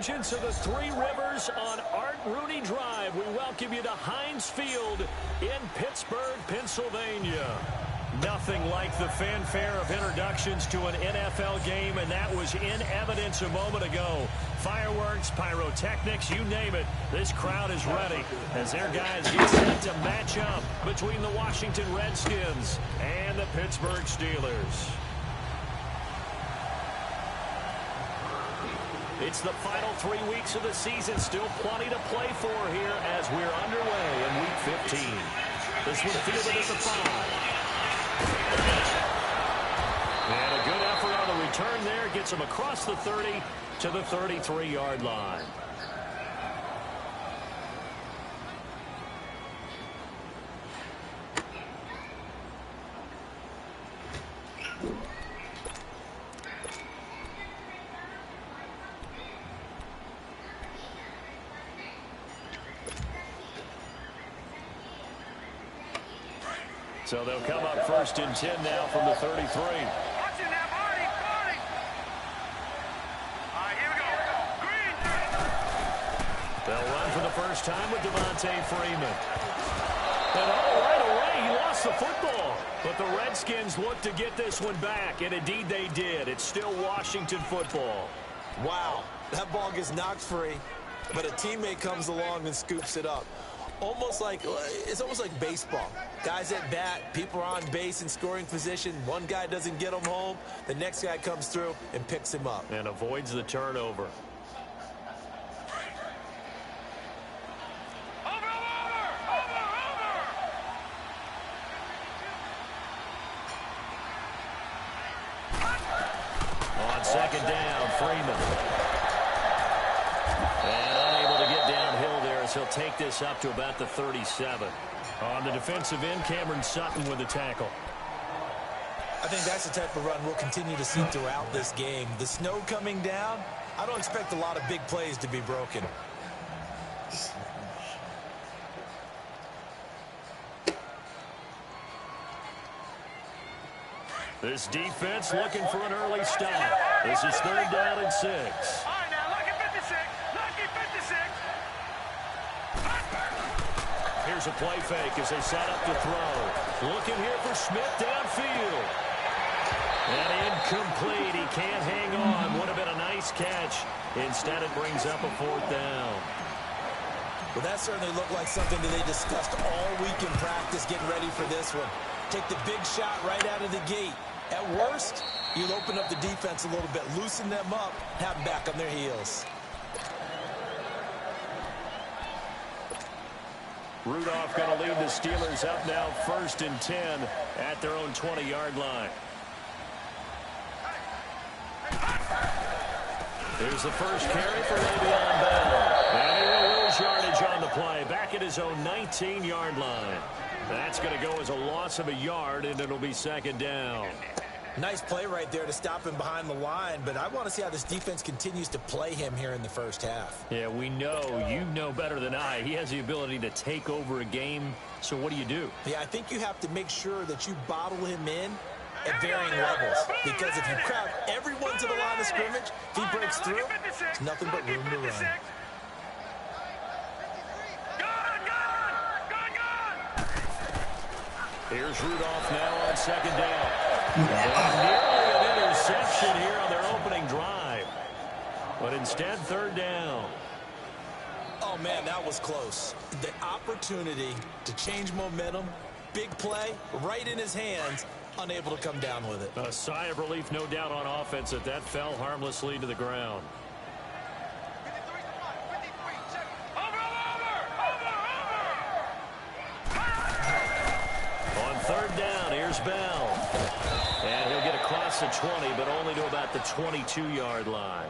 convergence of the Three Rivers on Art Rooney Drive. We welcome you to Heinz Field in Pittsburgh, Pennsylvania. Nothing like the fanfare of introductions to an NFL game, and that was in evidence a moment ago. Fireworks, pyrotechnics, you name it. This crowd is ready as their guys get set to match up between the Washington Redskins and the Pittsburgh Steelers. It's the final 3 weeks of the season. Still plenty to play for here as we're underway in Week 15. This one fielded at the 5. And a good effort on the return there. Gets him across the 30 to the 33-yard line. So they'll come up first and 10 now from the 33. They'll run for the first time with Devontae Freeman. And right away, he lost the football. But the Redskins look to get this one back, and indeed they did. It's still Washington football. Wow, that ball gets knocked free, but a teammate comes along and scoops it up. It's almost like baseball. Guys at bat, people are on base in scoring position. One guy doesn't get him home. The next guy comes through and picks him up. And avoids the turnover. On second down, Freeman. He'll take this up to about the 37. On the defensive end, Cameron Sutton with the tackle. I think that's the type of run we'll continue to see throughout this game. The snow coming down, I don't expect a lot of big plays to be broken. This defense looking for an early stop. This is 3rd down and 6. Here's a play fake as they set up to throw. Looking here for Smith downfield. And incomplete. He can't hang on. Would have been a nice catch. Instead, it brings up a 4th down. Well, that certainly looked like something that they discussed all week in practice getting ready for this one. Take the big shot right out of the gate. At worst, you'll open up the defense a little bit, loosen them up, have them back on their heels. Rudolph going to lead the Steelers up now 1st and 10 at their own 20-yard line. Here's the first carry for Le'Veon Bell. And he will lose yardage on the play. Back at his own 19-yard line. That's going to go as a loss of a yard, and it'll be 2nd down. Nice play right there to stop him behind the line, but I want to see how this defense continues to play him here in the first half. Yeah, we know. You know better than I. He has the ability to take over a game, so what do? Yeah, I think you have to make sure that you bottle him in at varying levels, because if you crowd everyone to the line of scrimmage, if he breaks through, there's nothing but room to run. Here's Rudolph now on 2nd down. And nearly an interception here on their opening drive. But instead, 3rd down. Oh, man, that was close. The opportunity to change momentum, big play, right in his hands, unable to come down with it. A sigh of relief, no doubt, on offense that fell harmlessly to the ground. On 3rd down, here's Bell. And he'll get across the 20, but only to about the 22-yard line.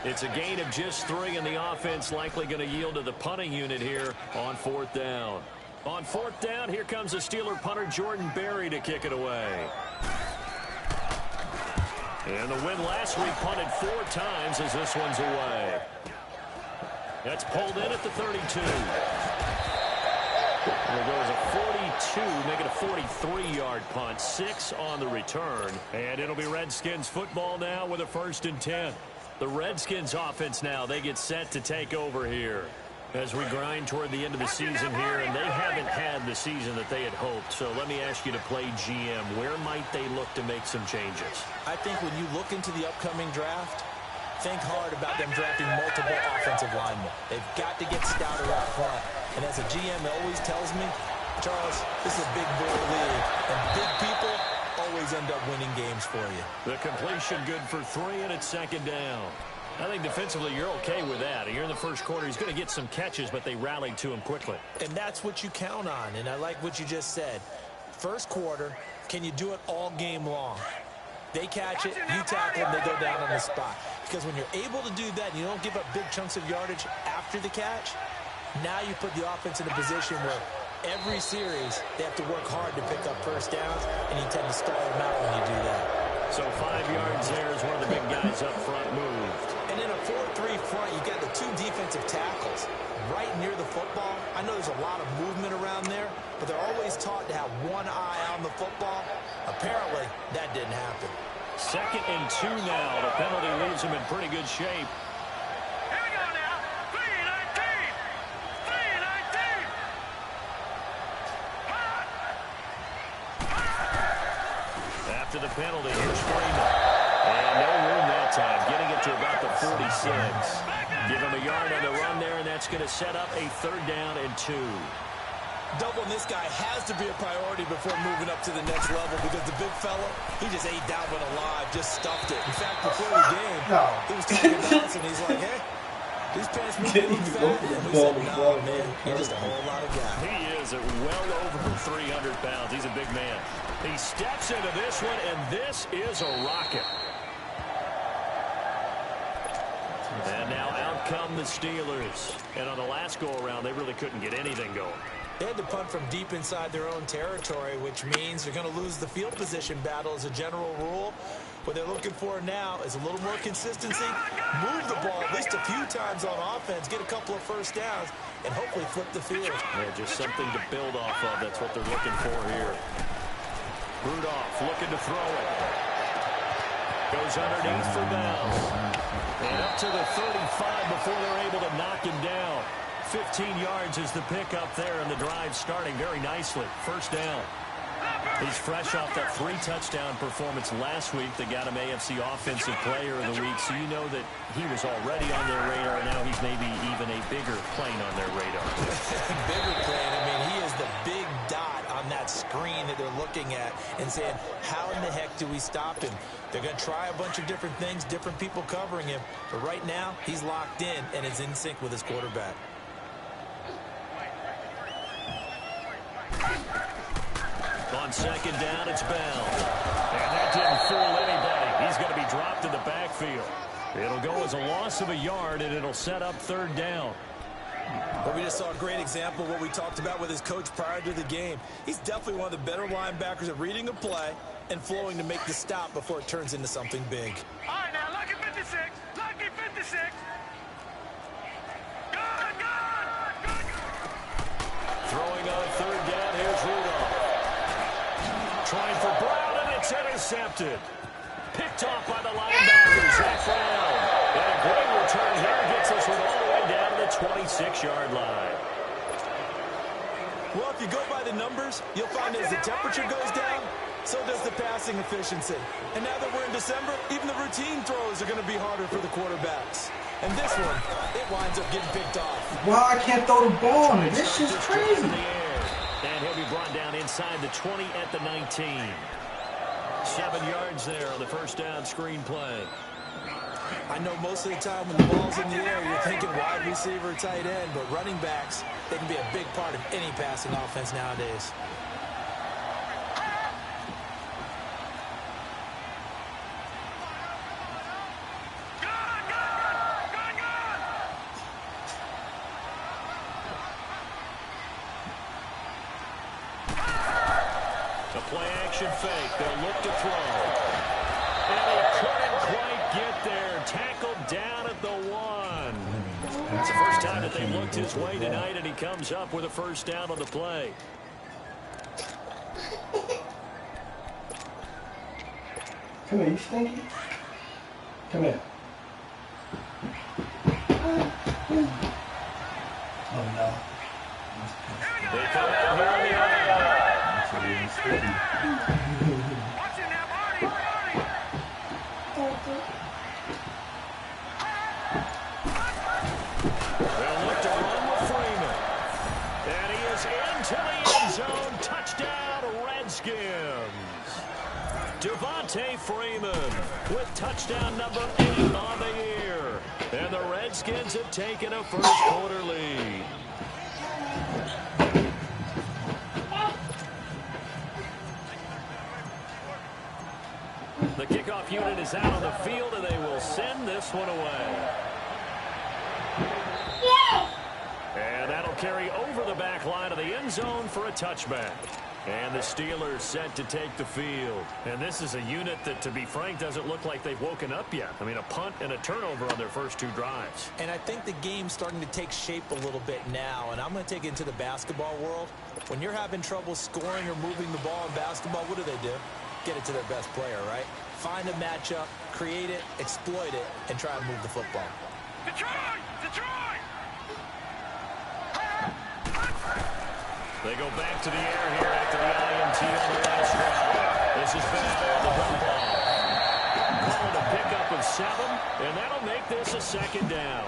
It's a gain of just 3, and the offense likely going to yield to the punting unit here on 4th down. On 4th down, here comes the Steeler punter Jordan Berry to kick it away. And the win last week punted 4 times as this one's away. That's pulled in at the 32. And it goes a 42, make it a 43-yard punt. 6 on the return. And it'll be Redskins football now with a 1st and 10. The Redskins offense now, they get set to take over here as we grind toward the end of the season here, and they haven't had the season that they had hoped. So let me ask you to play GM. Where might they look to make some changes? I think when you look into the upcoming draft, think hard about them drafting multiple offensive linemen. They've got to get stouter up front. And as a GM always tells me, Charles, this is a big boy league, and big people always end up winning games for you. The completion good for 3, and it's second down. I think defensively you're okay with that. Here in the first quarter, he's going to get some catches, but they rallied to him quickly. And that's what you count on, and I like what you just said. First quarter, can you do it all game long? They catch it, you tackle them, they go down on the spot. Because when you're able to do that and you don't give up big chunks of yardage after the catch, now you put the offense in a position where every series they have to work hard to pick up first downs, and you tend to stall them out when you do that. So 5 yards there as one of the big guys up front moved. And in a 4-3 front, you got the 2 defensive tackles right near the football. I know there's a lot of movement around there, but they're always taught to have one eye on the football. Apparently, that didn't happen. 2nd and 2 now. The penalty leaves him in pretty good shape. Here we go now. 3-19. 3-19. After the penalty, here's Freeman. And no room that time, getting it to about the 46. Give him a yard on the run there, and that's going to set up a 3rd down and 2. Doubling this guy has to be a priority before moving up to the next level, because the big fella, he just ate that one alive, just stuffed it. In fact, before the game, he was talking about us, and he's like, hey, these pants make me look fat. And we said, no, man, he's just a whole lot of guy. He is at well over 300 pounds. He's a big man. He steps into this one, and this is a rocket. And now out come the Steelers. And on the last go-around, they really couldn't get anything going. They had to punt from deep inside their own territory, which means they're going to lose the field position battle as a general rule. What they're looking for now is a little more consistency, move the ball at least a few times on offense, get a couple of first downs, and hopefully flip the field. Yeah, just something to build off of. That's what they're looking for here. Rudolph looking to throw it. Goes underneath for Bell. And up to the 35 before they're able to knock him down. 15 yards is the pickup there, and the drive starting very nicely. First down. He's fresh off that 3-touchdown performance last week that got him AFC Offensive Player of the Week, so you know that he was already on their radar, and now he's maybe even a bigger plane on their radar. Bigger plane. I mean, he is the big dot on that screen that they're looking at and saying, how in the heck do we stop him? They're going to try a bunch of different things, different people covering him, but right now he's locked in and is in sync with his quarterback. On second down, it's Bell. And that didn't fool anybody. He's going to be dropped in the backfield. It'll go as a loss of a yard, and it'll set up 3rd down. But we just saw a great example of what we talked about with his coach prior to the game. He's definitely one of the better linebackers at reading a play and flowing to make the stop before it turns into something big. All right, now, lucky 56. Lucky 56. Good, good. Throwing on 3rd down, here's Rudolph. Trying for Brown, and it's intercepted. Picked off by the linebackers. Zach Brown. And a great return here gets us all the way down to the 26-yard line. Well, if you go by the numbers, you'll find as the temperature goes down, so does the passing efficiency. And now that we're in December, even the routine throws are going to be harder for the quarterbacks. And this one, it winds up getting picked off. Why I can't throw the ball? This is crazy. And he'll be brought down inside the 20 at the 19. 7 yards there on the first down screen play. I know most of the time when the ball's in the air, you're thinking wide receiver, tight end, but running backs, they can be a big part of any passing offense nowadays. Play-action fake. They'll look to throw. And he couldn't quite get there. Tackled down at the 1. It's the first time that they looked his way tonight, and he comes up with a first down on the play. Come here, you stinky. Come here. Oh no. They come out here on the aisle. Watch it now, Marty, Marty. They'll look to run with Freeman. And he is into the end zone. Touchdown, Redskins. Devontae Freeman with touchdown number 8 on the year. And the Redskins have taken a first quarter lead. The kickoff unit is out on the field, and they will send this one away. And that'll carry over the back line of the end zone for a touchback. And the Steelers set to take the field. And this is a unit that, to be frank, doesn't look like they've woken up yet. I mean, a punt and a turnover on their first 2 drives. And I think the game's starting to take shape a little bit now. And I'm going to take it into the basketball world. When you're having trouble scoring or moving the ball in basketball, what do? Get it to their best player, right? Find a matchup, create it, exploit it, and try to move the football. Detroit! Detroit! They go back to the air here after the INT on the last drive. This is Bell on the dump ball. Calling a pickup of 7, and that'll make this a second down.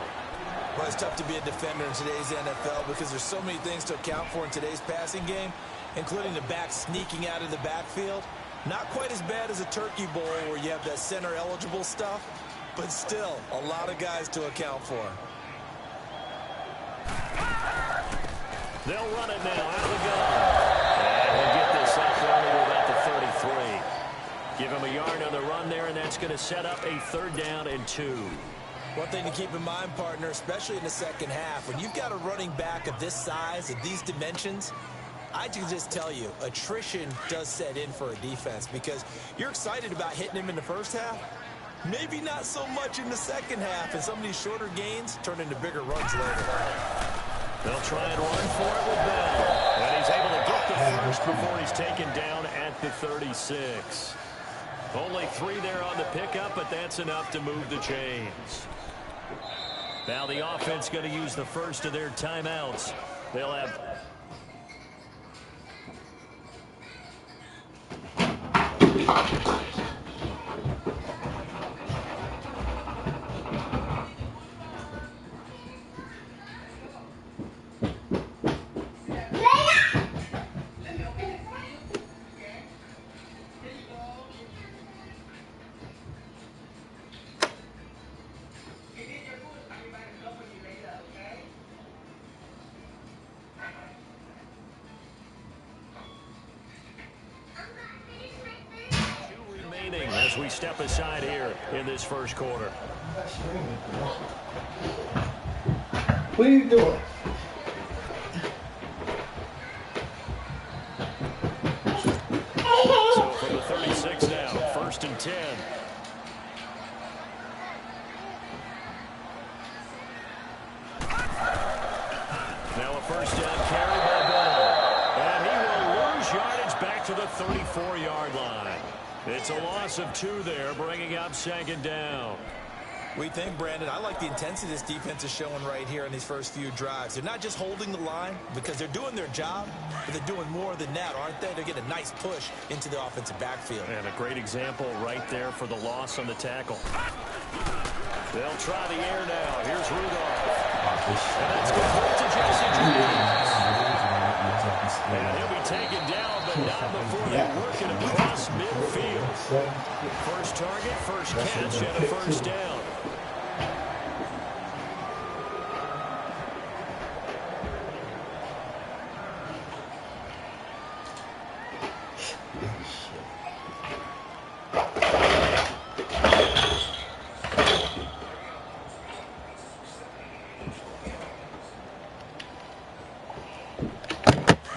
Well, it's tough to be a defender in today's NFL because there's so many things to account for in today's passing game, including the back sneaking out of the backfield. Not quite as bad as a turkey bowl where you have that center-eligible stuff, but still a lot of guys to account for. They'll run it now out of the gun. And he'll get this up only to about the 33. Give him a yard on the run there, and that's going to set up a 3rd down and 2. One thing to keep in mind, partner, especially in the second half, when you've got a running back of this size, of these dimensions, I can just tell you, attrition does set in for a defense because you're excited about hitting him in the first half. Maybe not so much in the second half, and some of these shorter gains turn into bigger runs later. They'll try and run for it with Bell. And he's able to get the first before he's taken down at the 36. Only 3 there on the pickup, but that's enough to move the chains. Now the offense going to use the first of their timeouts. They'll have... as we step aside here in this first quarter. What are you doing? So from the 36 now, 1st and 10. Now a first down carry by Bell. And he will lose yardage back to the 34-yard line. It's a loss of 2 there, bringing up 2nd down. We think, Brandon, I like the intensity this defense is showing right here in these first few drives. They're not just holding the line because they're doing their job, but they're doing more than that, aren't they? They're getting a nice push into the offensive backfield. And a great example right there for the loss on the tackle. They'll try the air now. Here's Rudolph. And that's complete to Jesse James. And he'll be taken down, but not before they work it across midfield. First target, first catch, and a first down.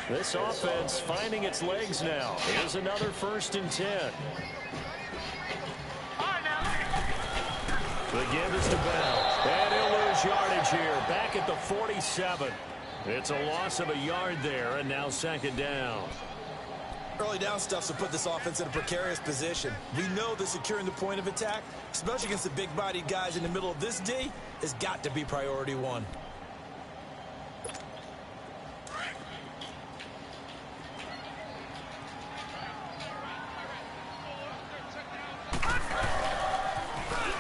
This offense finding its legs now. Here's another 1st and 10. The give is to Bell. And he'll lose yardage here. Back at the 47. It's a loss of a yard there, and now 2nd down. Early down stuffs will put this offense in a precarious position. We know that securing the point of attack, especially against the big-bodied guys in the middle of this D, has got to be priority one.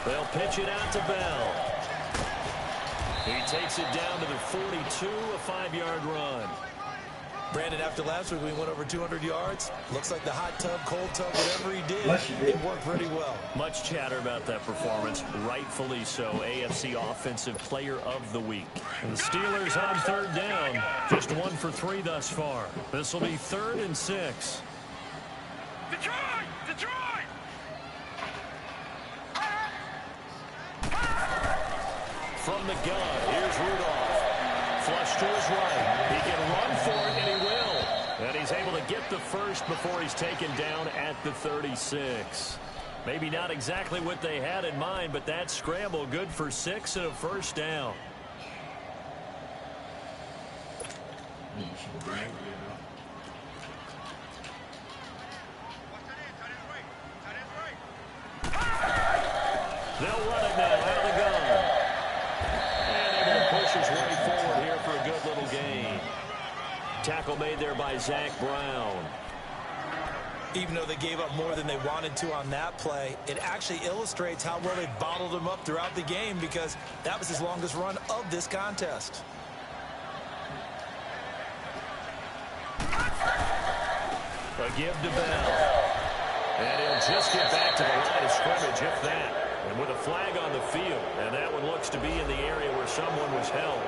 They'll pitch it out to Bell. He takes it down to the 42, a 5-yard run. Brandon, after last week we went over 200 yards. Looks like the hot tub, cold tub, whatever he did, it worked pretty well. Much chatter about that performance, rightfully so. AFC Offensive Player of the Week. And the Steelers on 3rd down, just 1 for 3 thus far. This will be 3rd and 6. Detroit! Detroit! From the gun, here's Rudolph. Flush to his right. He can run for it, and he will. And he's able to get the first before he's taken down at the 36. Maybe not exactly what they had in mind, but that scramble good for 6 and a first down. They'll run it now out of the gun. His way forward here for a good little gain. Tackle made there by Zach Brown. Even though they gave up more than they wanted to on that play, it actually illustrates how well they bottled him up throughout the game because that was his longest run of this contest. A give to Bell. And he'll just get back to the line of scrimmage, if that. And with a flag on the field, and that one looks to be in the area where someone was held.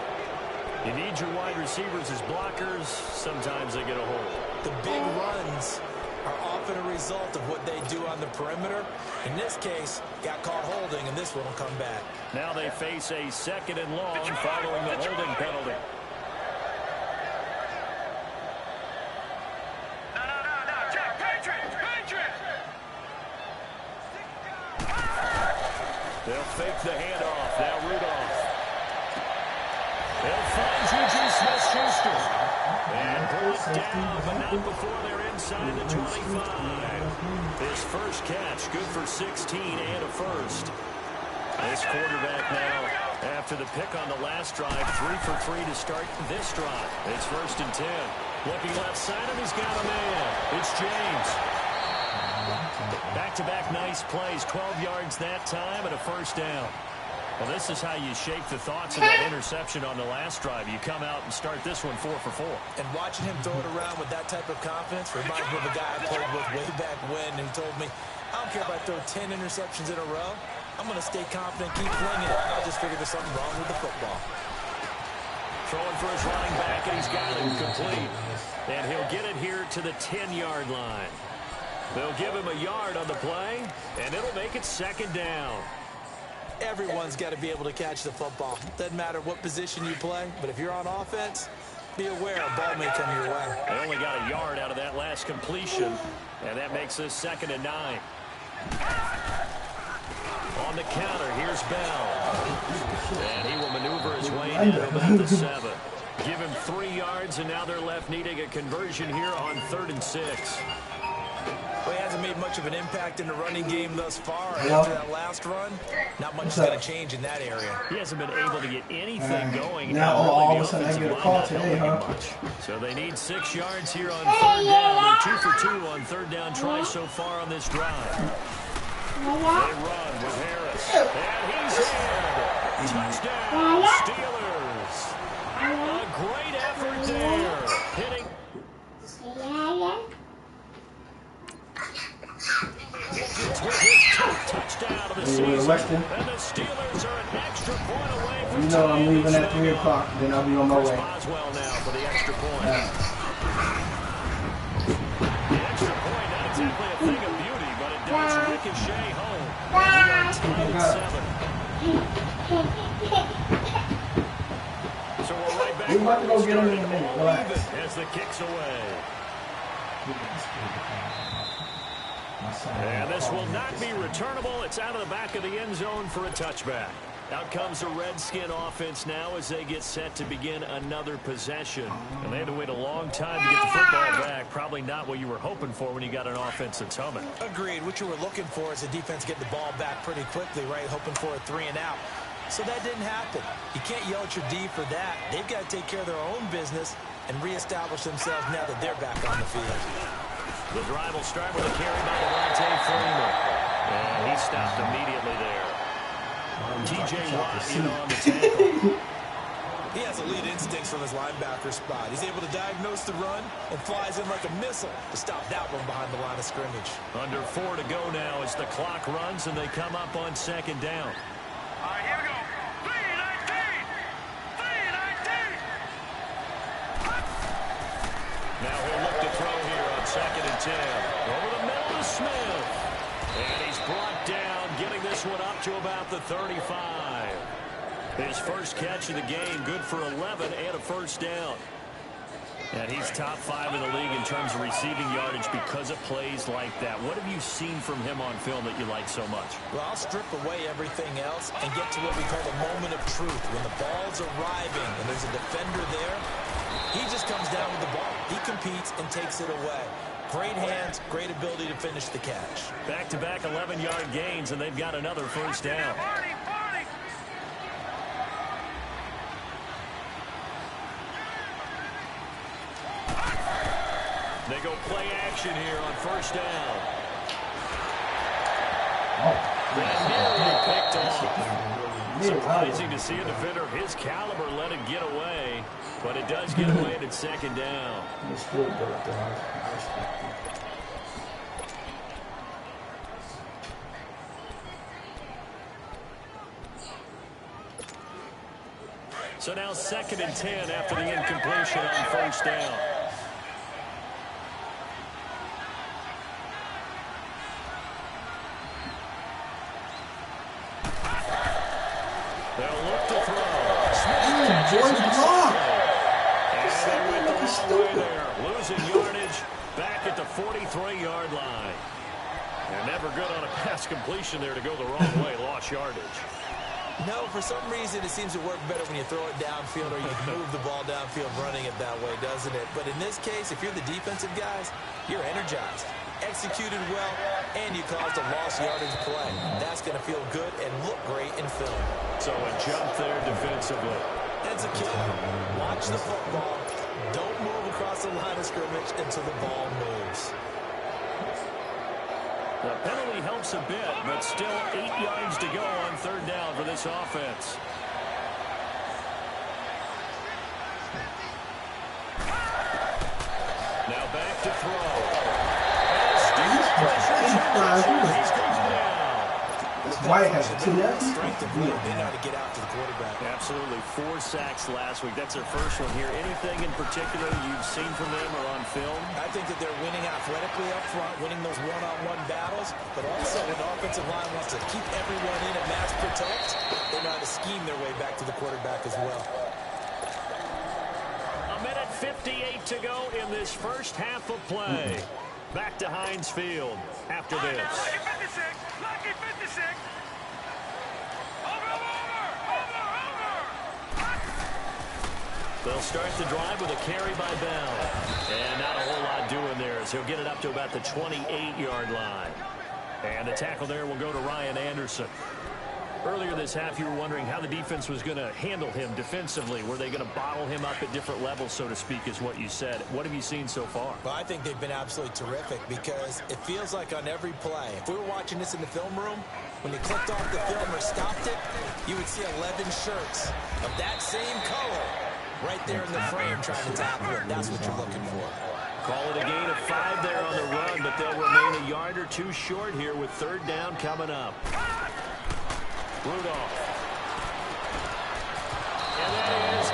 You need your wide receivers as blockers. Sometimes they get a hold. The big runs are often a result of what they do on the perimeter. In this case, got caught holding, and this one will come back. Now they face a 2nd and long following the holding penalty. They'll fake the handoff. Now Rudolph. They'll find Juju Smith-Schuster. And brought down, but not before they're inside the 25. His first catch, good for 16 and a first. This quarterback now, after the pick on the last drive, 3 for 3 to start this drive. It's 1st and 10. Looking left side, and he's got a man. It's James. Back-to-back nice plays, 12 yards that time and a first down. Well, this is how you shake the thoughts of that interception on the last drive. You come out and start this one 4 for 4. And watching him throw it around with that type of confidence reminds me of a guy I played with way back when, and he told me, I don't care if I throw 10 interceptions in a row. I'm going to stay confident, keep flinging it. I'll just figure there's something wrong with the football. Throwing for his running back, and he's got it complete. And he'll get it here to the 10-yard line. They'll give him a yard on the play, and it'll make it 2nd down. Everyone's got to be able to catch the football. Doesn't matter what position you play, but if you're on offense, be aware a ball may come your way. They only got a yard out of that last completion, and that makes this 2nd and 9. On the counter, here's Bell. And he will maneuver his way into about the 7. Give him 3 yards, and now they're left needing a conversion here on 3rd and 6. Well, he hasn't made much of an impact in the running game thus far. After that last run, not much is going to change in that area. He hasn't been able to get anything going. Now all of a sudden I get a call today, huh? So they need 6 yards here on 3rd down. They're 2 for 2 on 3rd down tries so far on this drive. They run with Harris. And he's in. Touchdown, Steelers. A great effort there. Hitting. It's with his 10th touchdown of the season. And the Steelers are an extra point away from you know I'm leaving at 3 o'clock, then I'll be on my way. Boswell now for the extra point. The extra point, not exactly a thing of beauty, but it does ricochet home. We are tied at 7. So we're right back. We're about to go get him in a minute. Relax. As the kick's away. And this will not be returnable. It's out of the back of the end zone for a touchback. Out comes the Redskin offense now as they get set to begin another possession. And they had to wait a long time to get the football back. Probably not what you were hoping for when you got an offense that's humming. Agreed. What you were looking for is the defense get the ball back pretty quickly, right? Hoping for a 3 and out. So that didn't happen. You can't yell at your D for that. They've got to take care of their own business and reestablish themselves now that they're back on the field. The drive will start with a carry by Devontae Freeman. And he stopped immediately there. T.J. Watt in on the tackle. He has elite instincts from his linebacker spot. He's able to diagnose the run and flies in like a missile to stop that one behind the line of scrimmage. Under 4 to go now as the clock runs and they come up on second down. All right, here we go. 3-19. 3-19. Now he'll look to throw here on 2nd and 10. Over the middle to Smith. And he's brought down, getting this one up to about the 35. His first catch of the game, good for 11 and a first down. And he's top 5 in the league in terms of receiving yardage because of plays like that. What have you seen from him on film that you like so much? Well, I'll strip away everything else and get to what we call the moment of truth. When the ball's arriving and there's a defender there, he just comes down with the ball. He competes and takes it away. Great hands, great ability to finish the catch. Back-to-back 11-yard gains, and they've got another first down. Party, party. They go play action here on first down. And nearly picked off. Surprising to see a defender of his caliber let it get away, but it does get away at second down. So now 2nd and 10 after the incompletion on first down. They'll look to throw. Smith catches it. And they went the wrong way there. Losing yardage back at the 43-yard line. And never good on a pass completion there to go the wrong way. Lost yardage. No, for some reason it seems to work better when you throw it downfield or you move the ball downfield running it that way, doesn't it? But in this case, if you're the defensive guys, you're energized, executed well, and you caused a lost yardage play. That's going to feel good and look great in film. So a jump there defensively. As a kid, watch the football. Don't move across the line of scrimmage until the ball moves. The penalty helps a bit, but still 8 yards to go on third down for this offense. Now back to throw. He's going down. White has 2 left. Strength of will. They know how to get out to the quarterback. Absolutely. 4 sacks last week. That's their first one here. Anything in particular you've seen from them or on film? I think that they're winning athletically up front, winning those one-on-one battles, but also when the offensive line wants to keep everyone in and mass protect, they know how to scheme their way back to the quarterback as well. A minute 58 to go in this first half of play. Back to Heinz Field after this. Lucky 56. Lucky 56. Over. They'll start the drive with a carry by Bell. And not a whole lot doing there as he'll get it up to about the 28-yard line. And the tackle there will go to Ryan Anderson. Earlier this half, you were wondering how the defense was going to handle him defensively. Were they going to bottle him up at different levels, so to speak, is what you said. What have you seen so far? Well, I think they've been absolutely terrific because it feels like on every play, if we were watching this in the film room, when you clicked off the film or stopped it, you would see 11 shirts of that same color right there in the frame trying to tackle him. That's what you're looking for. Call it a gain of 5 there on the run, but they'll remain a yard or 2 short here with third down coming up. Rudolph. And that is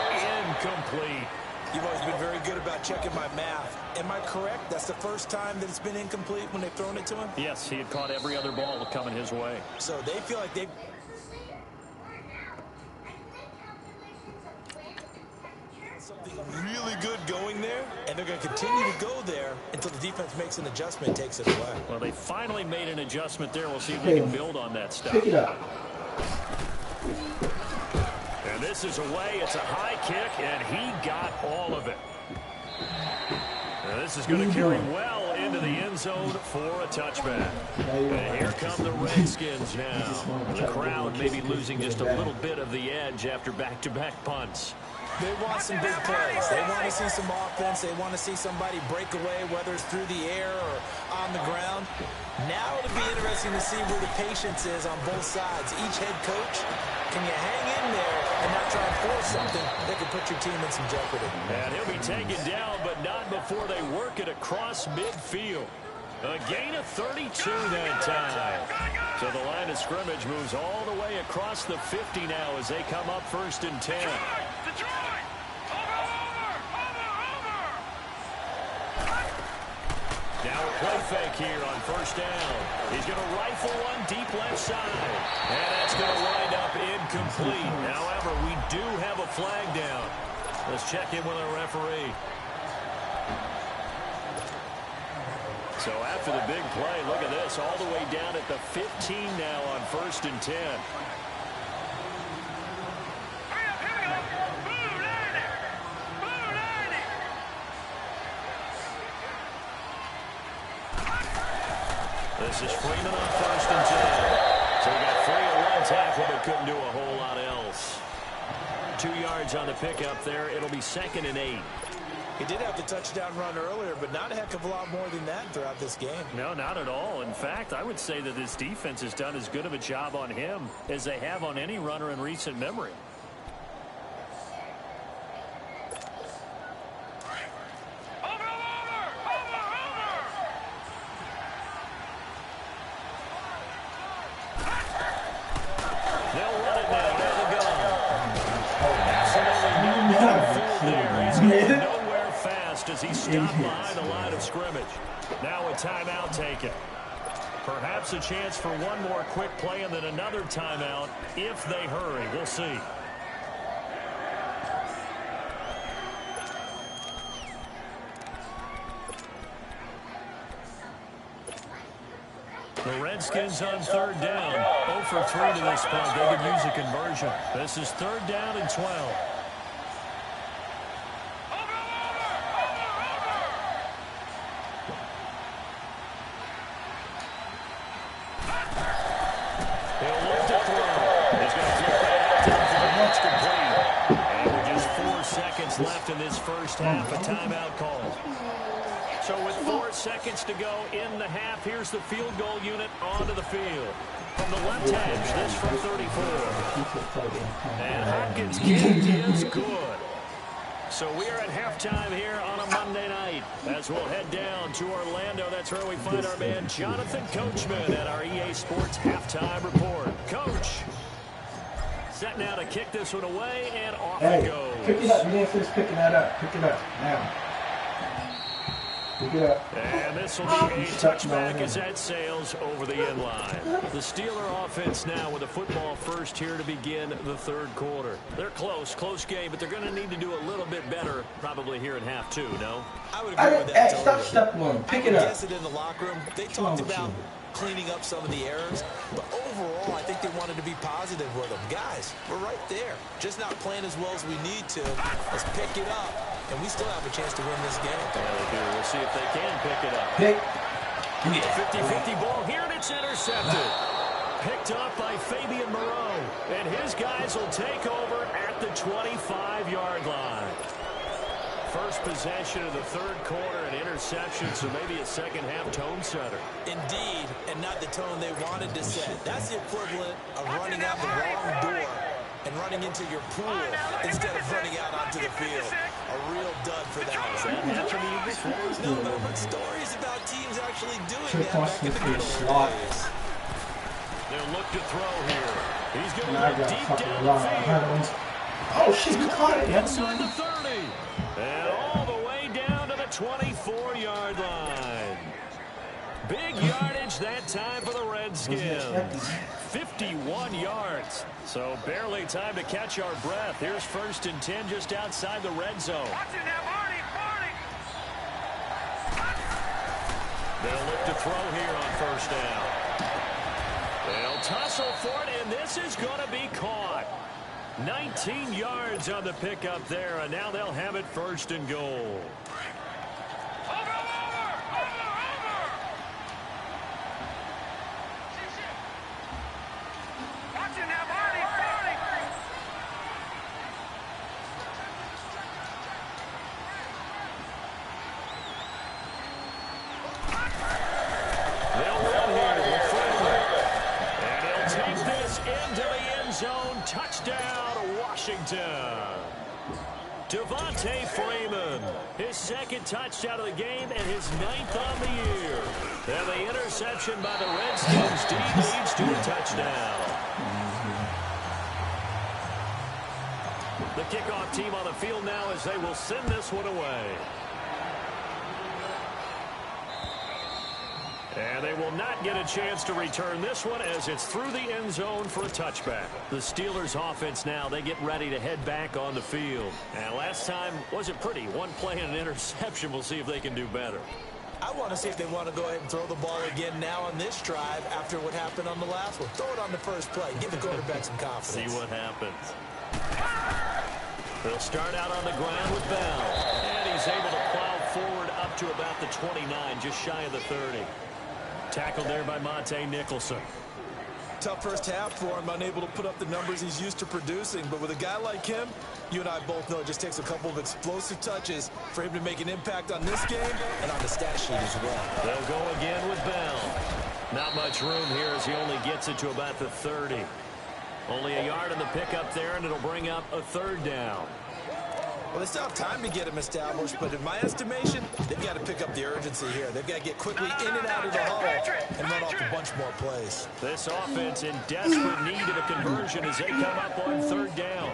incomplete. You've always been very good about checking my math. Am I correct? That's the first time that it's been incomplete when they've thrown it to him? Yes, he had caught every other ball coming his way. So they feel like they've... something really good going there, and they're going to continue to go there until the defense makes an adjustment and takes it away. Well, they finally made an adjustment there. We'll see if they can build on that stuff. Pick it up. And this is away. It's a high kick, and he got all of it. Now this is going to carry well into the end zone for a touchback. And here come the Redskins now. The crowd may be losing just a little bit of the edge after back-to-back punts. They want some big plays. They want to see some offense. They want to see somebody break away, whether it's through the air or on the ground. Now it'll be interesting to see where the patience is on both sides. Each head coach, can you hang in there and not try and force something that could put your team in some jeopardy? And he'll be taken down, but not before they work it across midfield. A gain of 32 that time. So the line of scrimmage moves all the way across the 50 now as they come up 1st and 10. Now a play fake here on 1st down. He's going to rifle one deep left side. And that's going to wind up incomplete. However, we do have a flag down. Let's check in with our referee. So after the big play, look at this, all the way down at the 15 now on 1st and 10. This is Freeman on 1st and 10. So we got 3 at one tackle, but couldn't do a whole lot else. 2 yards on the pickup there. It'll be 2nd and 8. He did have the touchdown run earlier, but not a heck of a lot more than that throughout this game. No, not at all. In fact, I would say that this defense has done as good of a job on him as they have on any runner in recent memory. As he stopped behind the line of scrimmage. Now a timeout taken. Perhaps a chance for one more quick play and then another timeout if they hurry. We'll see. The Redskins on 3rd down. 0 for 3 to this point. They could use a conversion. This is 3rd down and 12. Left in this first half, a timeout call. So with 4 seconds to go in the half, here's the field goal unit onto the field. From the left edge, this from 34. And Hopkins kick is good. So we are at halftime here on a Monday night as we'll head down to Orlando. That's where we find our man Jonathan Coachman at our EA Sports Halftime Report. Coach. Set now to kick this one away, and off it goes. Pick it up. You didn't finish picking that up. Pick it up now. Pick it up. And this will be a touchback as that sails over the end line. The Steeler offense now with the football first here to begin the 3rd quarter. They're close game, but they're going to need to do a little bit better probably here in half 2, no? I would agree with that. Hey, stop stepping on him. Pick it up. I guess it in the locker room. They talked about cleaning up some of the errors, but overall I think they wanted to be positive with them. Guys, we're right there, just not playing as well as we need to. Let's pick it up, and we still have a chance to win this game. Yeah, they do. We'll see if they can pick it up. Pick. 50-50 ball here, and it's intercepted. Picked up by Fabian Moreau, and his guys will take over at the 25-yard line. First possession of the 3rd quarter, an interception, so maybe a second-half tone setter. Indeed, and not the tone they wanted to set. That's the equivalent of running out the wrong door and running into your pool instead of running out onto the field. A real dud for that one. No, but stories about teams actually doing that back in the good old days. They'll look to throw here. He's going to look deep down the field. Oh, shit, you caught it. Inside the 30. And all the way down to the 24-yard line. Big yardage that time for the Redskins. 51 yards. So barely time to catch our breath. Here's 1st and 10 just outside the red zone. They'll look to throw here on 1st down. They'll tussle for it, and this is going to be caught. 19 yards on the pickup there, and now they'll have it 1st and goal. Touchdown, Washington. Devontae Freeman, his 2nd touchdown of the game and his 9th on the year. And the interception by the Redskins leads to a touchdown. The kickoff team on the field now as they will send this one away. And they will not get a chance to return this one as it's through the end zone for a touchback. The Steelers offense now, they get ready to head back on the field. And last time wasn't pretty. One play and an interception. We'll see if they can do better. I want to see if they want to go ahead and throw the ball again now on this drive after what happened on the last one. Throw it on the first play. Give the quarterback some confidence. See what happens. They'll start out on the ground with Bell. And he's able to plow forward up to about the 29, just shy of the 30. Tackled there by Monte Nicholson. Tough first half for him, unable to put up the numbers he's used to producing. But with a guy like him, you and I both know it just takes a couple of explosive touches for him to make an impact on this game and on the stat sheet as well. They'll go again with Bell. Not much room here as he only gets it to about the 30. Only a yard on the pickup there, and it'll bring up a 3rd down. Well, they still have time to get him established, but in my estimation, they've got to pick up the urgency here. They've got to get quickly in and out of the huddle and run off a bunch more plays. This offense in desperate need of a conversion as they come up on 3rd down.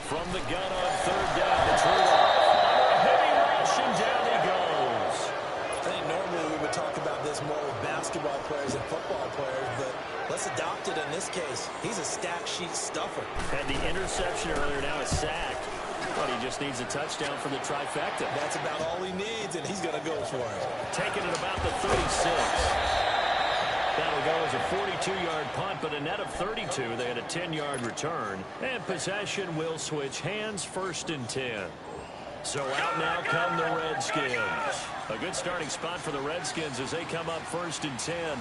From the gun on 3rd down, it's Rudolph. Heavy rush, and down he goes. I think normally we would talk about this more with basketball players and football players, but let's adopt it in this case. He's a stat sheet stuffer. Had the interception earlier, now a sack. But he just needs a touchdown for the trifecta. That's about all he needs, and he's going to go for it. Taking it about the 36. That'll go as a 42-yard punt, but a net of 32. They had a 10-yard return. And possession will switch hands, 1st and 10. So out now come the Redskins. A good starting spot for the Redskins as they come up 1st and 10.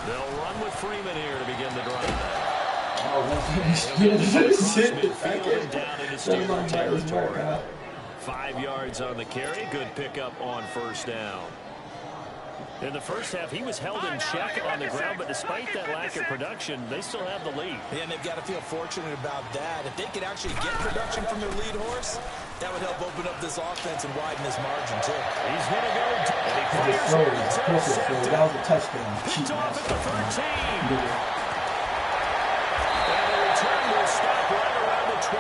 They'll run with Freeman here to begin the drive. Midfield down into Steeler territory. 5 yards on the carry. Good pickup on 1st down. In the first half, he was held in check on the ground, but despite that lack of production, they still have the lead. Yeah, and they've got to feel fortunate about that. If they could actually get production from their lead horse, that would help open up this offense and widen this margin, too. He's going to go. And he fires over the That was a touchdown. Picked off at the 13. And the return will stop right around the 25.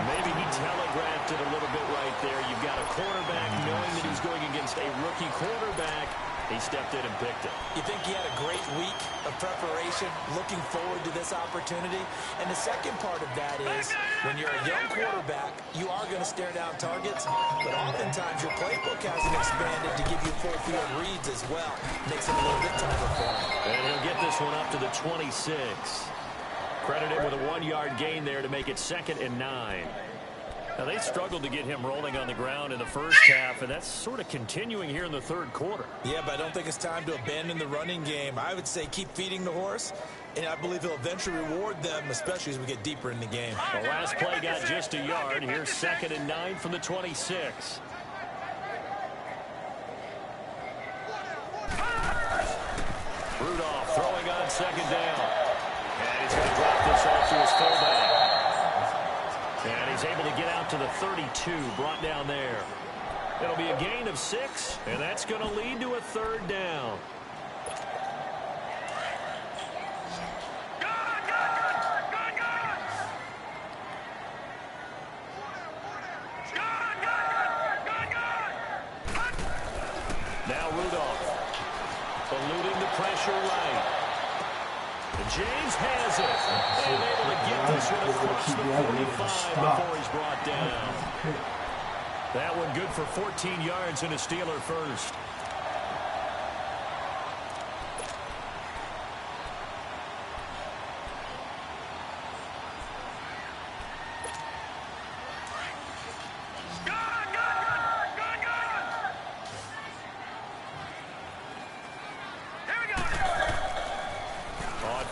Maybe he telegraphed it a little bit right there. You've got a quarterback knowing that he's going against a rookie quarterback. He stepped in and picked it. You think he had a great week of preparation, looking forward to this opportunity? And the second part of that is, when you're a young quarterback, you are going to stare down targets, but oftentimes your playbook hasn't expanded to give you full field reads as well. Makes it a little bit tougher for him. And he'll get this one up to the 26. Credited with a 1-yard gain there to make it 2nd and 9. Now, they struggled to get him rolling on the ground in the first half, and that's sort of continuing here in the 3rd quarter. Yeah, but I don't think it's time to abandon the running game. I would say keep feeding the horse, and I believe he'll eventually reward them, especially as we get deeper in the game. The last play got just a yard. Here's 2nd and 9 from the 26. Rudolph throwing on 2nd down. And he's going to drop this off to his fullback. And he's able to get out to the 32, brought down there. It'll be a gain of 6, and that's going to lead to a 3rd down. Now Rudolph eluding the pressure right. And James has it. And able to get the closer to cross the 45 before he's brought down. That one good for 14 yards and a Steeler first.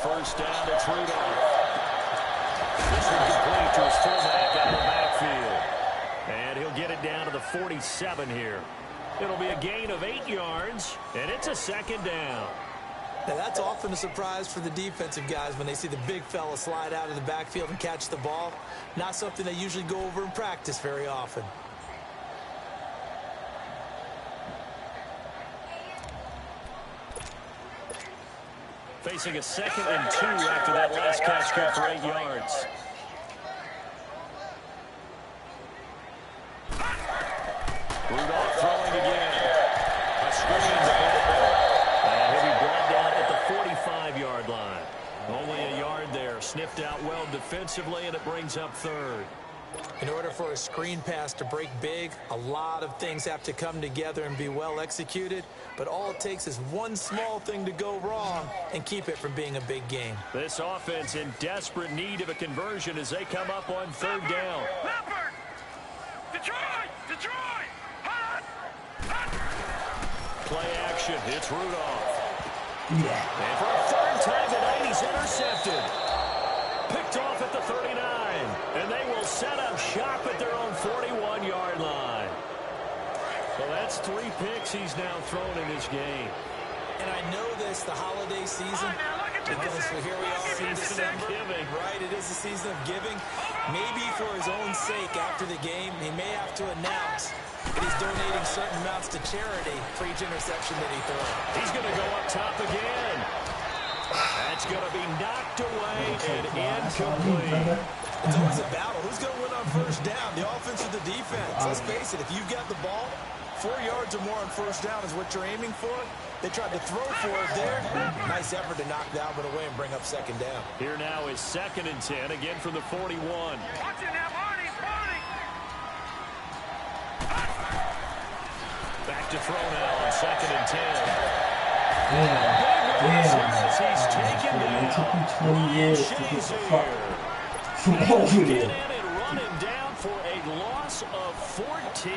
First down, it's Rudolph. This one complete to his fullback out of the backfield. And he'll get it down to the 47 here. It'll be a gain of 8 yards, and it's a second down. Now, that's often a surprise for the defensive guys when they see the big fella slide out of the backfield and catch the ball. Not something they usually go over in practice very often. Facing a 2nd and 2 after that last catch good for 8 yards. Rudolph throwing again. A screen to Butler. And he'll be brought down at the 45-yard line. Only a yard there. Sniffed out well defensively, and it brings up 3rd. In order for a screen pass to break big, a lot of things have to come together and be well executed. But all it takes is one small thing to go wrong and keep it from being a big game. This offense in desperate need of a conversion as they come up on 3rd down. Leopard! Detroit! Detroit! Hot! Hot! Play action. It's Rudolph. Yeah. And for a 3rd time tonight, he's intercepted. Picked off at the 39. And they will set up shop at their own 41-yard line. So that's 3 picks he's now thrown in this game. And I know this, the holiday season, because here we are in December, right? It is the season of giving. Maybe for his own sake after the game, he may have to announce that he's donating certain amounts to charity for each interception that he throws. He's going to go up top again. That's going to be knocked away and incomplete. It's always a battle. Who's going to win on 1st down, the offense or the defense? Let's face it, if you've got the ball, 4 yards or more on 1st down is what you're aiming for. They tried to throw for it there. Nice effort to knock that one away and bring up 2nd down. Here now is 2nd and 10, again from the 41. Watch it now, Marty! Marty! Back to throw now on 2nd and 10. Yeah. He's taken down. It took me 20 years to get the fuck from over Get in there. and run him down for a loss of 14.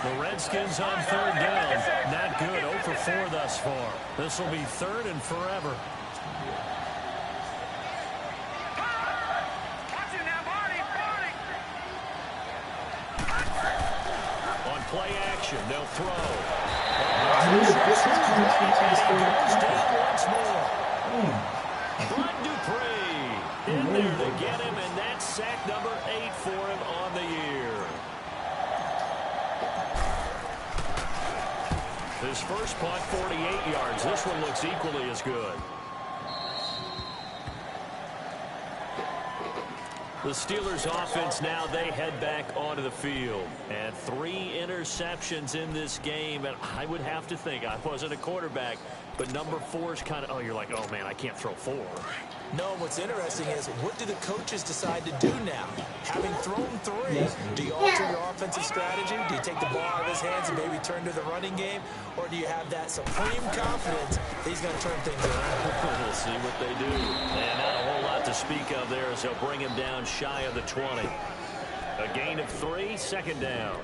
The Redskins on 3rd down. Not good. 0 for 4 thus far. This will be 3rd and forever. Watch it now, Marty! Marty! On play action, they'll throw. This Goes down once more. Bud Dupree in there to get him, and that's sack number 8 for him on the year. His first punt, 48 yards. This one looks equally as good. The Steelers offense now, they head back onto the field. And 3 interceptions in this game. And I would have to think, I wasn't a quarterback, but number 4 is kind of, oh, you're like, oh, man, I can't throw 4. No, what's interesting is, what do the coaches decide to do now? Having thrown 3, do you alter your offensive strategy? Do you take the ball out of his hands and maybe turn to the running game? Or do you have that supreme confidence that he's going to turn things around? We'll see what they do. And not a whole lot to speak of there as they'll bring him down shy of the 20. A gain of 3, 2nd down.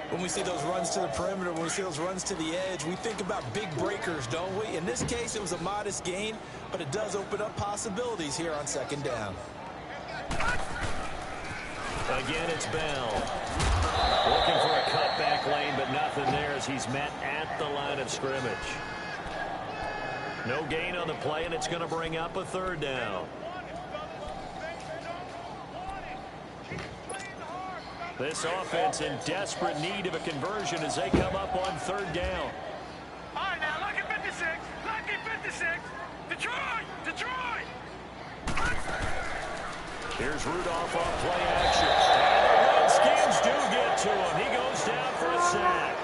When we see those runs to the perimeter, when we see those runs to the edge, we think about big breakers, don't we? In this case, it was a modest gain, but it does open up possibilities here on 2nd down. Again, it's Bell. Looking for a cutback lane, but nothing there as he's met at the line of scrimmage. No gain on the play, and it's going to bring up a 3rd down. This offense in desperate need of a conversion as they come up on 3rd down. All right, now, lucky 56! Lucky 56! Detroit! Detroit! Here's Rudolph on play action. And the Redskins do get to him. He goes down for a sack.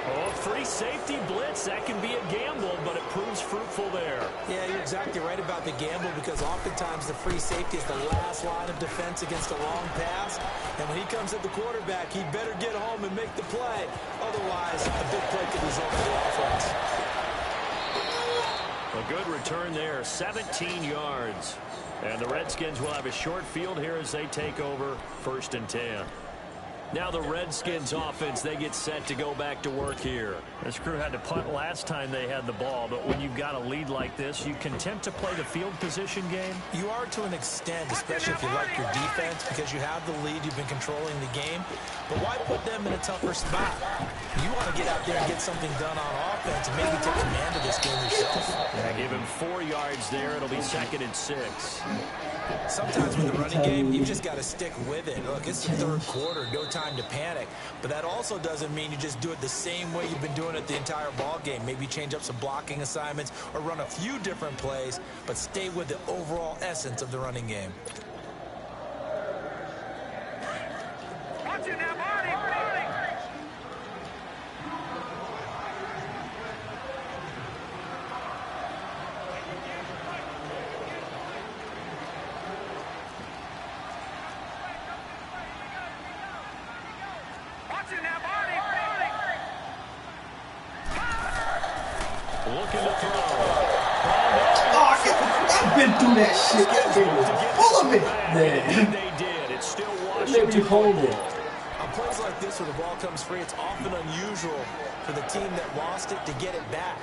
Oh, free safety blitz. That can be a gamble, but it proves fruitful there. Yeah, you're exactly right about the gamble because oftentimes the free safety is the last line of defense against a long pass. And when he comes at the quarterback, he better get home and make the play. Otherwise, a big play could result in the offense. A good return there, 17 yards. And the Redskins will have a short field here as they take over 1st and 10. Now the Redskins offense, they get set to go back to work here. This crew had to punt last time they had the ball, but when you've got a lead like this, you content to play the field position game? You are to an extent, especially if you like your defense, because you have the lead, you've been controlling the game. But why put them in a tougher spot? You want to get out there and get something done on offense and maybe take command of this game yourself. Yeah, give him 4 yards there. It'll be 2nd and 6. Sometimes with the running game, you just got to stick with it. Look, it's the 3rd quarter, no time to panic. But that also doesn't mean you just do it the same way you've been doing it the entire ball game. Maybe change up some blocking assignments or run a few different plays, but stay with the overall essence of the running game. Watch it now, Marty, Marty. Watch it now, Marty, Marty. Looking to throw. Oh, I've been through that shit. All of it. Man. They did. It's still Maybe Washington. hold it. On plays like this where the ball comes free, it's often unusual for the team that lost it to get it back.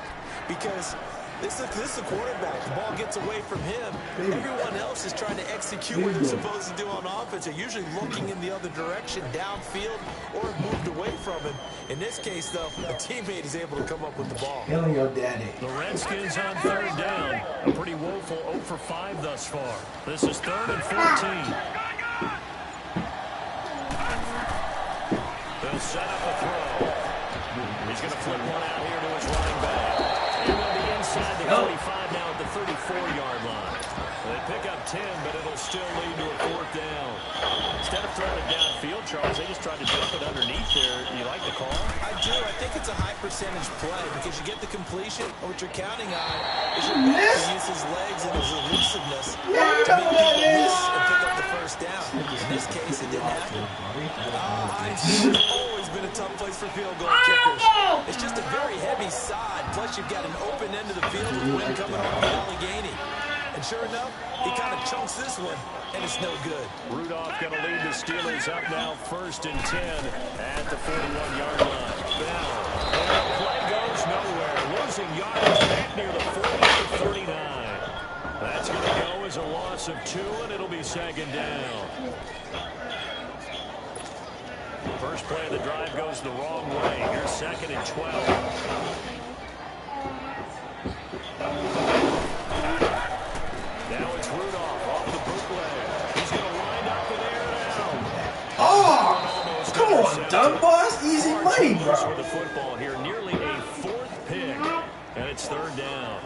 Because this is the quarterback. The ball gets away from him. Everyone else is trying to execute what they're supposed to do on offense. They're usually looking in the other direction, downfield, or moved away from him. In this case, though, a teammate is able to come up with the ball. Hell your daddy. The Redskins on 3rd down. A pretty woeful 0 for 5 thus far. This is 3rd and 14. They'll set up a throw. He's going to flip one out here to his running back. And they'll be inside the 45 now at the 34-yard line. They pick up 10, but it'll still lead to a 4th down. Instead of throwing it downfield, Charles, they just tried to dump it underneath there. You like the call? I do. I think it's a high percentage play because you get the completion, and what you're counting on is your back to use his legs and his elusiveness to make people miss and pick up the 1st down. In this case, it didn't happen. It's always been a tough place for field goal kickers. It's just a very heavy side, plus you've got an open end of the field with wind coming off of Allegheny. And sure enough, he kind of chunks this one, and it's no good. Rudolph going to lead the Steelers up now 1st and 10 at the 41-yard line. Bell. And the play goes nowhere. Losing yards back near the 40 to 39. That's going to go as a loss of 2, and it'll be 2nd down. First play of the drive goes the wrong way. Here's 2nd and 12. Now it's Rudolph off the bootleg. He's going to wind up in air now. Oh, come on, dumb boss. Easy money, bro. With the football here, nearly a 4th pick, and it's 3rd down.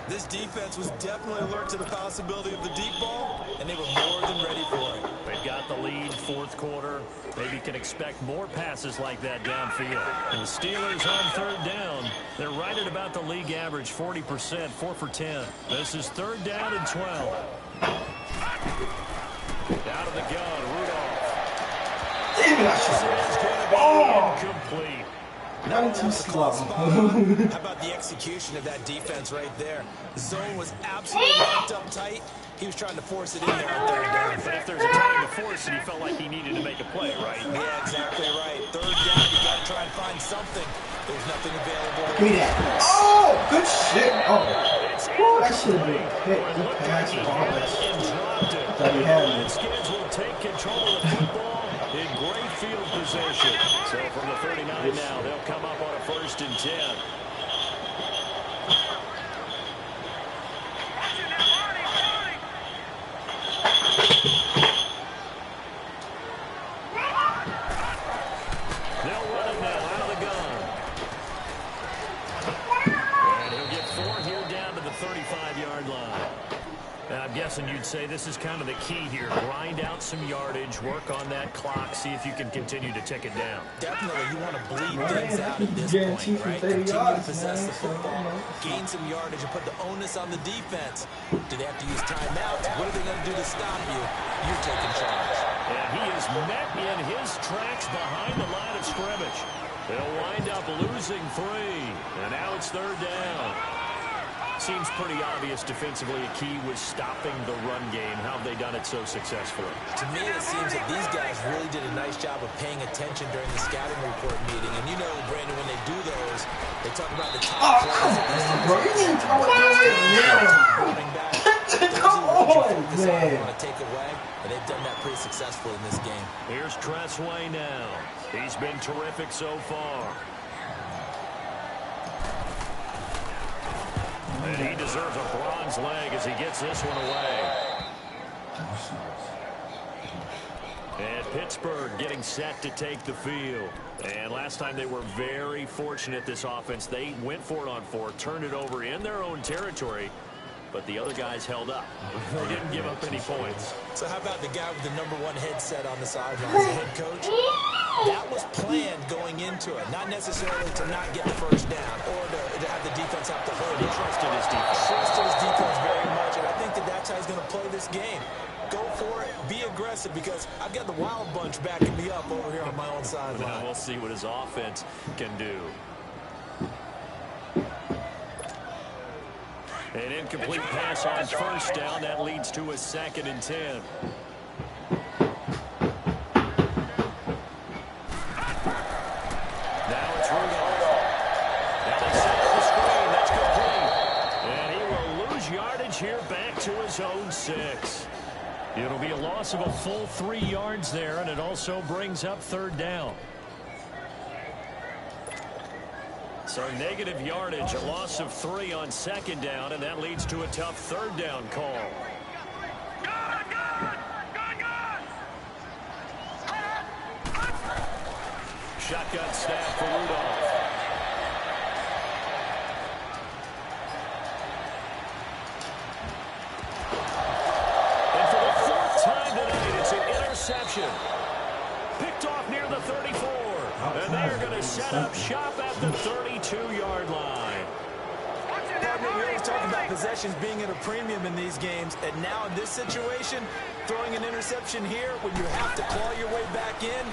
This defense was definitely alert to the possibility of the deep ball, and they were more than ready for it. They've got the lead, 4th quarter. Maybe can expect more passes like that downfield. And the Steelers on 3rd down. They're right at about the league average, 40%, 4 for 10. This is 3rd down and 12. Out of the gun, Rudolph. Damn it, I should have. Incomplete. Not too slow. How about the execution of that defense right there? The zone was absolutely locked up tight. He was trying to force it in there on 3rd down. But if there's a time to force it, he felt like he needed to make a play, right? Yeah, exactly right. 3rd down, you got to try and find something. There's nothing available. Give me that. Oh, good shit. Oh, whew, that should have been hit. Good pass and all that shit. That he had. The Skins will take control of the football in great field position. So from the 39 now, they'll come up on a 1st and 10. They'll run it now out of the gun. And he'll get 4 here down to the 35-yard line. I'm guessing you'd say this is kind of the key here. Grind out some yardage, work on that clock, see if you can continue to tick it down. Definitely, you want to bleed things out at this point, right? Continue to possess the football, gain some yardage, and put the onus on the defense. Do they have to use timeouts? What are they going to do to stop you? You're taking charge. And he is met in his tracks behind the line of scrimmage. They'll wind up losing 3, and now it's 3rd down. Seems pretty obvious defensively a key was stopping the run game. How have they done it so successfully? To me, it seems that these guys really did a nice job of paying attention during the scouting report meeting. And you know, Brandon, when they do those, they talk about the top plays. Bro, you didn't throw it now. Come on, man. Want to take away, and they've done that pretty successfully in this game. Here's Tressway now. He's been terrific so far. And he deserves a bronze leg as he gets this one away. And Pittsburgh getting set to take the field. And last time they were very fortunate, this offense. They went for it on 4, turned it over in their own territory, but the other guys held up. They didn't give up any points. So how about the guy with the #1 headset on the sideline, the head coach? That was planned going into it, not necessarily to not get the first down or to have the defense have to hold. He trusted his defense. Trusted his defense very much, and I think that that's how he's going to play this game. Go for it, be aggressive, because I've got the wild bunch backing me up over here on my own sideline. Now we'll see what his offense can do. An incomplete pass on 1st down. That leads to a 2nd and 10. Now it's Rudolph. Now they set up the screen. That's complete. And he will lose yardage here back to his own 6. It'll be a loss of a full 3 yards there, and it also brings up 3rd down. So negative yardage, a loss of 3 on 2nd down, and that leads to a tough 3rd down call. Shotgun snap for Rudolph. And for the 4th time tonight, it's an interception. Picked off near the 34. And they're going to set up shop at the 32-yard line. We always talk about possessions being at a premium in these games, and now in this situation, throwing an interception here when you have to claw your way back in,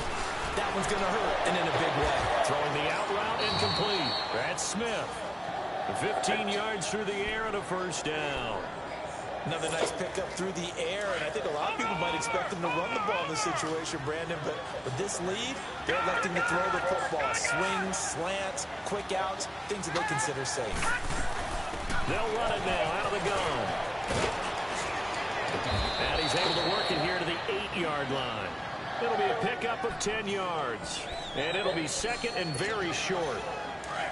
that one's going to hurt, and in a big way. Throwing the out route incomplete. That's Smith. 15 yards through the air and a 1st down. Another nice pickup through the air, and I think a lot of people might expect them to run the ball in this situation, Brandon, but with this lead, they're electing to throw the football. Swings, slants, quick outs, things that they consider safe. They'll run it now out of the gun. And he's able to work it here to the 8-yard line. It'll be a pickup of 10 yards. And it'll be 2nd and very short.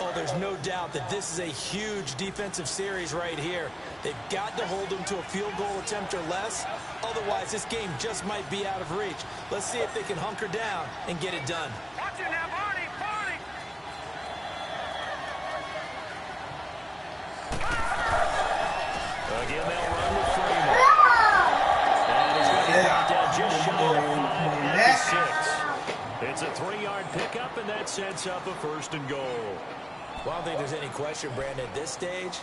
Oh, there's no doubt that this is a huge defensive series right here. They've got to hold them to a field goal attempt or less. Otherwise, this game just might be out of reach. Let's see if they can hunker down and get it done. Watch it now, Barney, Barney. Again, they'll run with Freeman. And he's going to be brought down just shy of 5 at the 6. It's a 3-yard pickup, and that sets up a 1st and goal. Well, I don't think there's any question, Brandon, at this stage,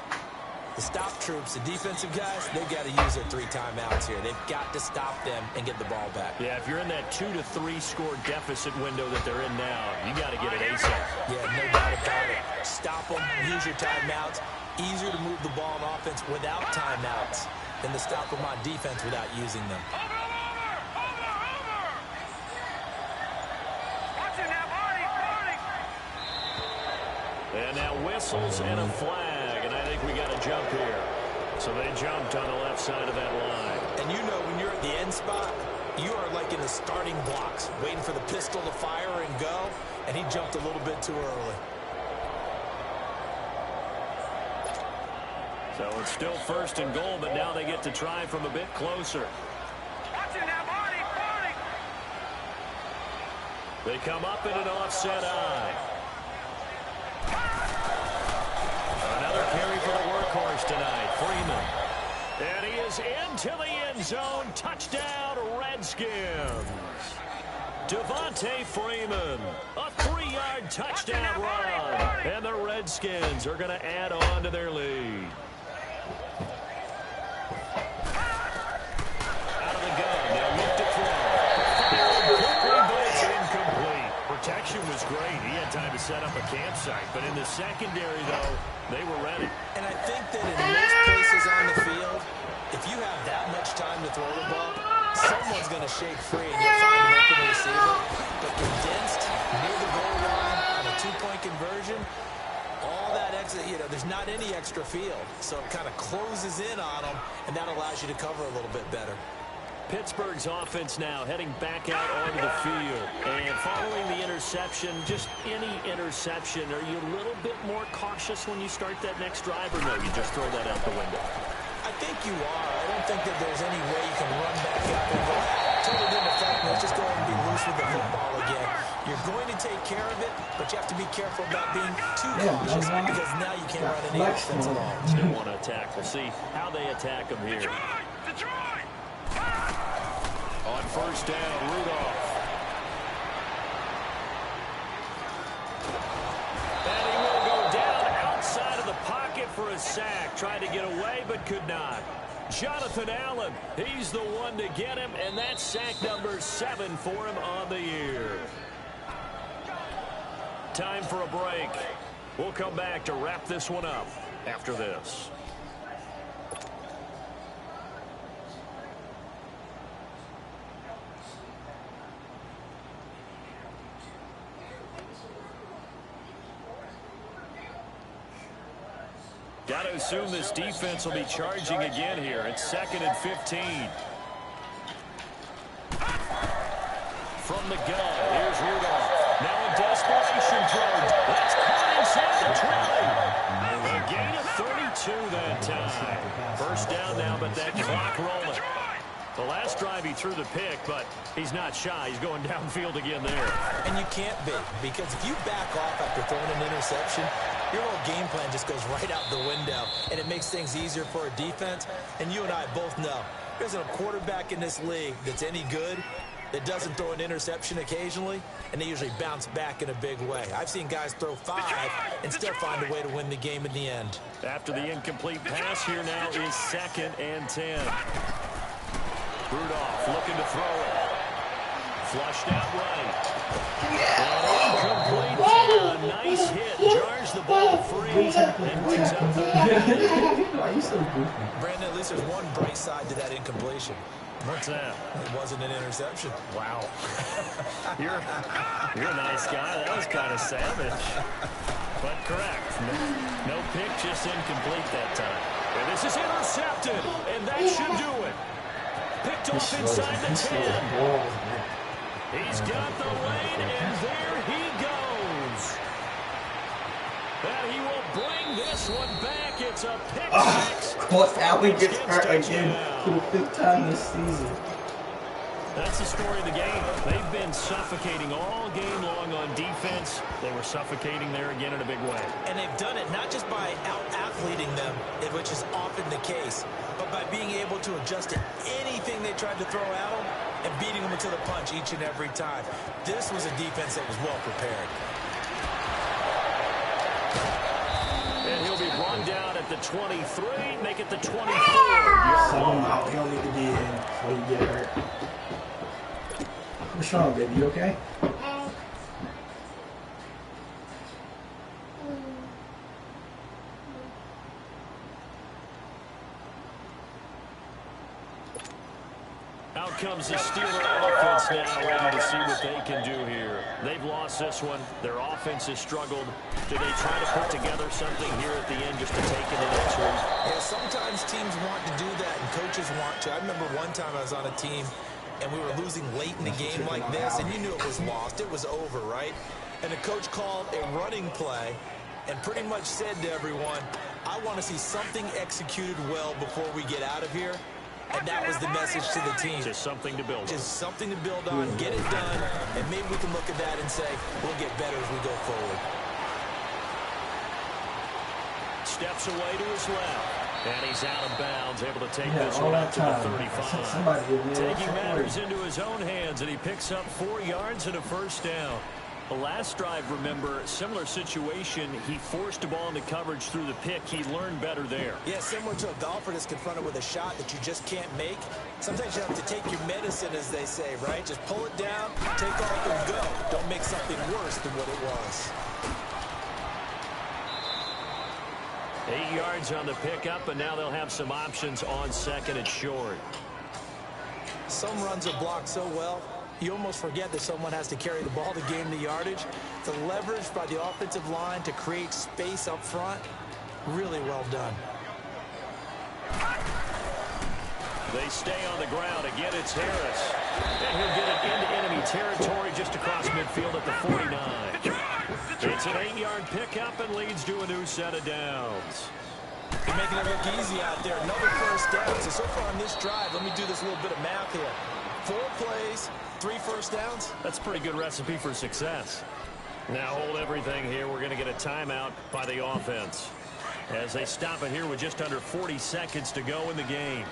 the stop troops, the defensive guys, they've got to use their 3 timeouts here. They've got to stop them and get the ball back. Yeah, if you're in that 2 to 3 score deficit window that they're in now, you got to get it ASAP. Yeah, no doubt about it. Stop them, use your timeouts. Easier to move the ball on offense without timeouts than to stop them on defense without using them. And now whistles and a flag, and I think we got a jump here. So they jumped on the left side of that line. And you know when you're at the end spot, you are like in the starting blocks, waiting for the pistol to fire and go, and he jumped a little bit too early. So it's still 1st and goal, but now they get to try from a bit closer. Watch it now, Barney, Barney. They come up in an offset eye. Another carry for the workhorse tonight, Freeman. And he is into the end zone. Touchdown, Redskins. Devontae Freeman, a 3-yard touchdown run. And the Redskins are going to add on to their lead. Out of the gun, they'll look to throw. Fired quickly, but it's incomplete. Protection was great. He had time to set up a campsite. But in the secondary, though, they were ready. And I think that in most places on the field, if you have that much time to throw the ball, someone's going to shake free and you'll find an open receiver. But condensed near the goal line on a 2-point conversion, all that extra, there's not any extra field. So it kind of closes in on them, and that allows you to cover a little bit better. Pittsburgh's offense now heading back out onto the field. And following the interception, just any interception, are you a little bit more cautious when you start that next drive, or no, you just throw that out the window? I think you are. I don't think that there's any way you can run back up and go, totally didn't affect me. Let's just go ahead and be loose with the football again. You're going to take care of it, but you have to be careful about being too cautious because now you can't run any offense at all. Still want to attack. We'll see how they attack them here. Detroit! On first down, Rudolph. And he will go down outside of the pocket for a sack. Tried to get away, but could not. Jonathan Allen, he's the one to get him, and that's sack number 7 for him on the year. Time for a break. We'll come back to wrap this one up after this. Got to assume this defense will be charging again here. It's 2nd and 15. From the gun, here's Rudolph. Now a desperation throw. That's caught inside the 20. A gain of 32 that time. First down now, but that clock rolling. The last drive he threw the pick, but he's not shy. He's going downfield again there. And you can't be, because if you back off after throwing an interception, your whole game plan just goes right out the window, and it makes things easier for a defense. And you and I both know there's a quarterback in this league that's any good that doesn't throw an interception occasionally, and they usually bounce back in a big way. I've seen guys throw 5 and still find a way to win the game in the end. After the incomplete pass, here now is 2nd and 10. Rudolph looking to throw it. Flushed out right. Incomplete. A nice hit. Jars the ball free and brings up the Why are you so goofy? Brandon, at least there's one bright side to that incompletion. What's that? It wasn't an interception. Wow. You're a nice guy. That was kind of savage. But correct. No pick, just incomplete that time. And this is intercepted, and that should do it. Picked off inside the 10. He's got the lane, and there he goes. And he will bring this one back. It's a pick six. Well, Allen gets hurt again for the 5th time this season. That's the story of the game. They've been suffocating all game long on defense. They were suffocating there again in a big way. And they've done it not just by out-athleting them, which is often the case, but by being able to adjust to anything they tried to throw at them and beating them into the punch each and every time. This was a defense that was well prepared. And he'll be brought down at the 23, make it the 24. Sub him out. He don't need to be in before you get hurt. What's wrong, baby? You okay? Out comes the Steeler offense now, ready to see what they can do here. They've lost this one. Their offense has struggled. Do they try to put together something here at the end just to take it in next week? Yeah, sometimes teams want to do that, and coaches want to. I remember one time I was on a team, and we were losing late in the game like this, and you knew it was lost. It was over, right? And the coach called a running play and pretty much said to everyone, I want to see something executed well before we get out of here. And that was the message to the team. Just something to build on. Just something to build on, get it done, and maybe we can look at that and say, we'll get better as we go forward. Steps away to his left. And he's out of bounds, able to take this one up to the 35. Taking matters into his own hands, and he picks up 4 yards and a first down. The last drive, remember, similar situation. He forced a ball into coverage through the pick. He learned better there. Yeah, similar to a golfer that's confronted with a shot that you just can't make. Sometimes you have to take your medicine, as they say, right? Just pull it down, take off, and go. Don't make something worse than what it was. 8 yards on the pickup, and now they'll have some options on 2nd and short. Some runs are blocked so well, you almost forget that someone has to carry the ball to gain the yardage. The leverage by the offensive line to create space up front, really well done. They stay on the ground. Again, it's Harris. And he'll get it into enemy territory just across midfield at the 49. It's an 8-yard pickup and leads to a new set of downs. You're making it look easy out there. Another first down. So far on this drive, let me do this little bit of math here. 4 plays, 3 first downs. That's a pretty good recipe for success. Now hold everything here. We're going to get a timeout by the offense as they stop it here with just under 40 seconds to go in the game.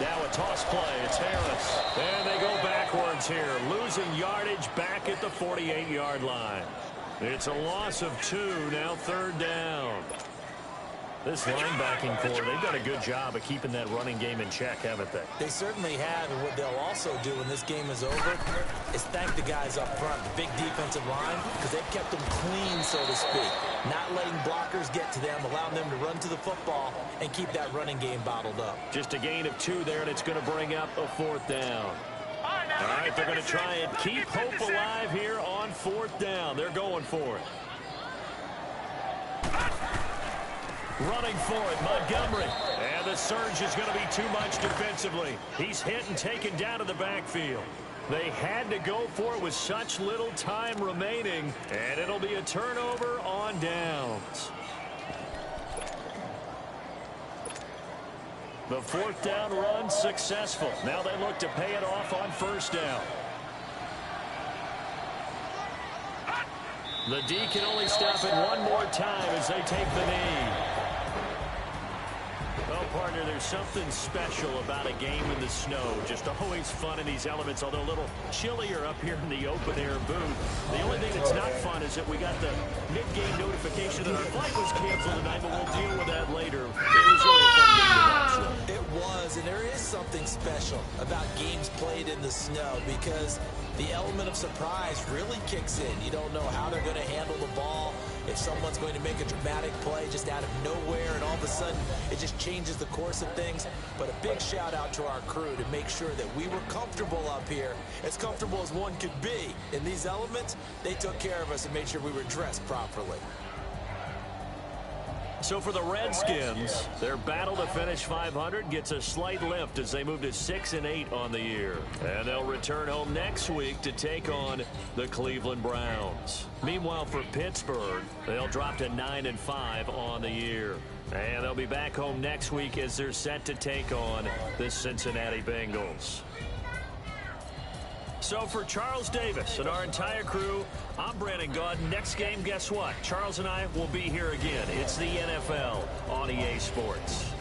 Now a toss play. It's Harris. And they go backwards here, losing yardage back at the 48-yard line. It's a loss of 2, now 3rd down. This linebacking core, they've done a good job of keeping that running game in check, haven't they? They certainly have, and what they'll also do when this game is over is thank the guys up front, the big defensive line, because they've kept them clean, so to speak. Not letting blockers get to them, allowing them to run to the football and keep that running game bottled up. Just a gain of 2 there, and it's going to bring up a 4th down. All right, they're going to try and keep hope alive here on 4th down. They're going for it. Running for it, Montgomery. And the surge is going to be too much defensively. He's hit and taken down to the backfield. They had to go for it with such little time remaining, and it'll be a turnover on downs. The 4th down run successful. Now they look to pay it off on 1st down. The D can only stop it one more time as they take the knee. Well, partner, there's something special about a game in the snow. Just always fun in these elements, although a little chillier up here in the open-air booth. The only thing that's not fun is that we got the mid-game notification that our flight was canceled tonight, but we'll deal with that later. It was really a fun game to watch, though. It was, and there is something special about games played in the snow because the element of surprise really kicks in. You don't know how they're going to handle the ball, if someone's going to make a dramatic play just out of nowhere, and all of a sudden it just changes the course of things. But a big shout out to our crew to make sure that we were comfortable up here, as comfortable as one could be. In these elements, they took care of us and made sure we were dressed properly. So for the Redskins, their battle to finish 500 gets a slight lift as they move to 6-8 on the year. And they'll return home next week to take on the Cleveland Browns. Meanwhile, for Pittsburgh, they'll drop to 9-5 on the year. And they'll be back home next week as they're set to take on the Cincinnati Bengals. So for Charles Davis and our entire crew, I'm Brandon Gaudin. Next game, guess what? Charles and I will be here again. It's the NFL on EA Sports.